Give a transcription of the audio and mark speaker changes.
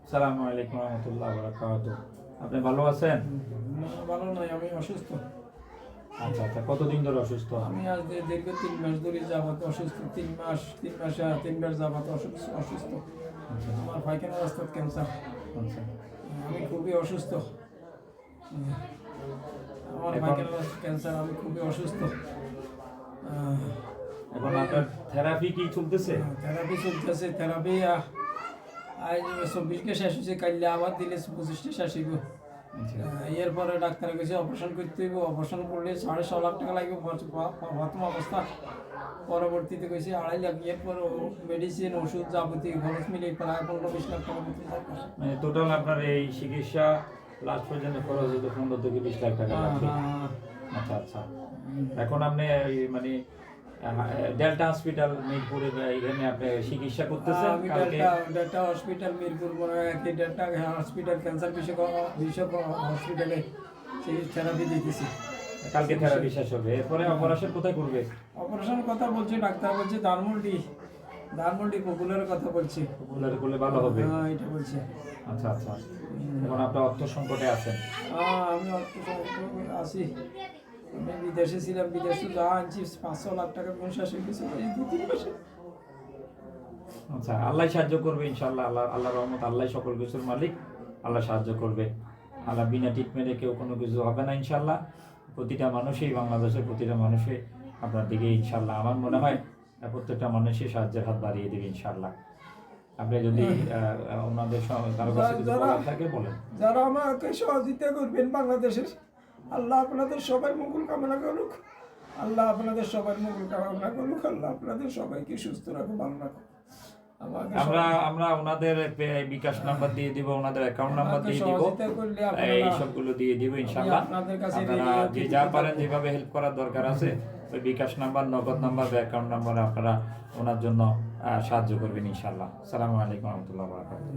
Speaker 1: আসসালামু আলাইকুম রহমতুল্লাহ বারাকাতুহু। আপনি ভালো আছেন?
Speaker 2: না, ভালো নয়, আমি অসুস্থ।
Speaker 1: আচ্ছা আচ্ছা, কতদিন ধরে অসুস্থ?
Speaker 2: আমি আজ দীর্ঘ 3 মাস ধরে যাবত অসুস্থ। 3 মাস যাবত অসুস্থ।
Speaker 1: আচ্ছা
Speaker 2: আমার পায়খানার রাস্তার ক্যান্সার।
Speaker 1: আচ্ছা।
Speaker 2: আমি খুবই অসুস্থ। আমার
Speaker 1: এখন
Speaker 2: পায়খানার রাস্তার ক্যান্সার, আমি খুবই অসুস্থ।
Speaker 1: এখন আপনার থেরাপি কি চলতেছে?
Speaker 2: থেরাপি চলতেছে। থেরাপি আজ 24কে শেষ হয়েছে, কাইলে আবার দিলে 25টা শেষ হইব।
Speaker 1: আচ্ছা
Speaker 2: এরপরে ডাক্তার কাছে অপারেশন করতে হইব। অপারেশন করলে 6.5 লাখ টাকা লাগবে প্রথম অবস্থা। পরবর্তীতে কইছে 2.5 লাখ। এরপর মেডিসিন, ওষুধ, যাবতীয় খরচ মিলে প্রায় 15-20 লাখ টাকা মতো দরকার।
Speaker 1: মানে টোটাল আপনার এই চিকিৎসা লাস্ট পর্যন্ত খরচ হতো 15 থেকে 20 লাখ টাকা লাগবে। আচ্ছা আচ্ছা। এখন আপনি মানে ডেল্টা হসপিটাল মিরপুরে এখানে আপনি চিকিৎসা করতেছেন?
Speaker 2: আমি
Speaker 1: কালকে
Speaker 2: delta hospital Mirpur delta hospital cancer বিষয়ক হসপিটালে সেই থেরাপি দিতেছি।
Speaker 1: কালকে থেরাপি শেষ হবে, এরপরে অপারেশন কোথায় করবে?
Speaker 2: অপারেশনের কথা বলছে ডাক্তার, বলছে ধানমন্ডি পপুলারের কথা বলছে।
Speaker 1: পপুলার করলে ভালো হবে।
Speaker 2: হ্যাঁ, এটা বলছে।
Speaker 1: আচ্ছা আচ্ছা। এখন আপনার অর্থ সংকটে আছেন?
Speaker 2: আমি অর্থ সংকটে আছি। আমি বিদেশে ছিলাম, বিদেশে যা আনছি 500 লাখ টাকা কোন শেষ হয়ে গেছে এই 2-3 মাসে।
Speaker 1: আচ্ছা, আল্লাহ সাহায্য করবে ইনশাআল্লাহ। আল্লাহ রহমত, আল্লাহ সকল কিছুর মালিক, আল্লাহ সাহায্য করবে। আল্লাহ বিনা ট্রিটমেন্টে কেউ কোনো কিছু হবে না ইনশাআল্লাহ। প্রতিটা মানুষই, বাংলাদেশের প্রতিটা মানুষই আপনার দিকে ইনশাআল্লাহ, আমার মনে হয় প্রত্যেকটা মানুষই সাহায্যের হাত বাড়িয়ে দেবে ইনশাআল্লাহ। আপনি যদি ওনাদের কারো কাছে কিছু বলার থাকে বলেন।
Speaker 2: যারা আমাকে সহযোগিতা করবেন বাংলাদেশের, আল্লাহ আপনাদের সবার মঙ্গল কামনা করুক। আল্লাহ আপনাদের সবার মঙ্গল কামনা করুক। আল্লাহ আপনাদের সবাইকে সুস্থ রাখুক, ভালো রাখুক।
Speaker 1: আমরা ওনাদের বিকাশ নাম্বার দিয়ে দিব, ওনাদের অ্যাকাউন্ট নাম্বার দিয়ে দিব, এই সবগুলো দিয়ে দিব ইনশাআল্লাহ। আপনারা যে যা পারেন, যেভাবে হেল্প করার দরকার আছে, ওই বিকাশ নাম্বার, নগদ নাম্বার বা অ্যাকাউন্ট নাম্বার আপনারা ওনার জন্য সাহায্য করবেন ইনশাআল্লাহ। আসসালামু আলাইকুম রহমতুল্লাহ বারাকাতুহু।